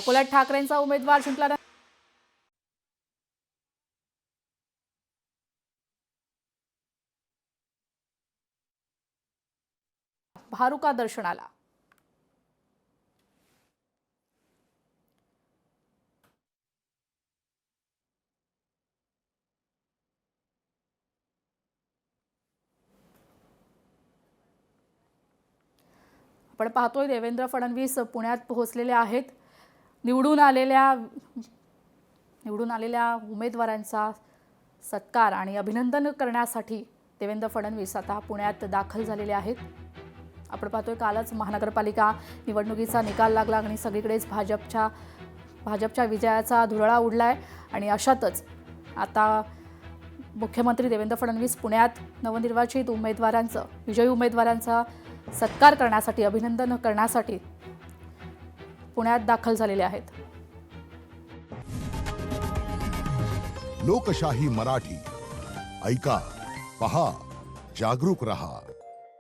अकोल्यात ठाकरेंचा उमेदवार जिंकला भारुका दर्शनाला। आपण पाहतोय देवेंद्र फडणवीस पुण्यात पोहोचलेले आहेत। निवडून आलेल्या उमेदवारांचा सत्कार आणि अभिनंदन करण्यासाठी देवेंद्र फडणवीस आता पुण्यात दाखल झालेले आहेत। आपण पाहतोय कालच महानगरपालिका निवडणुकीचा निकाल लागला आणि सगळीकडेच भाजपच्या विजयाचा धुरळा उडलाय आणि अशातच आता मुख्यमंत्री देवेंद्र फडणवीस पुण्यात नवनिर्वाचित विजयी उमेदवारांचा सत्कार करण्यासाठी अभिनंदन करण्यासाठी पुण्यात दाखल झालेले आहेत। लोकशाही मराठी ऐका, पहा, जागरूक रहा।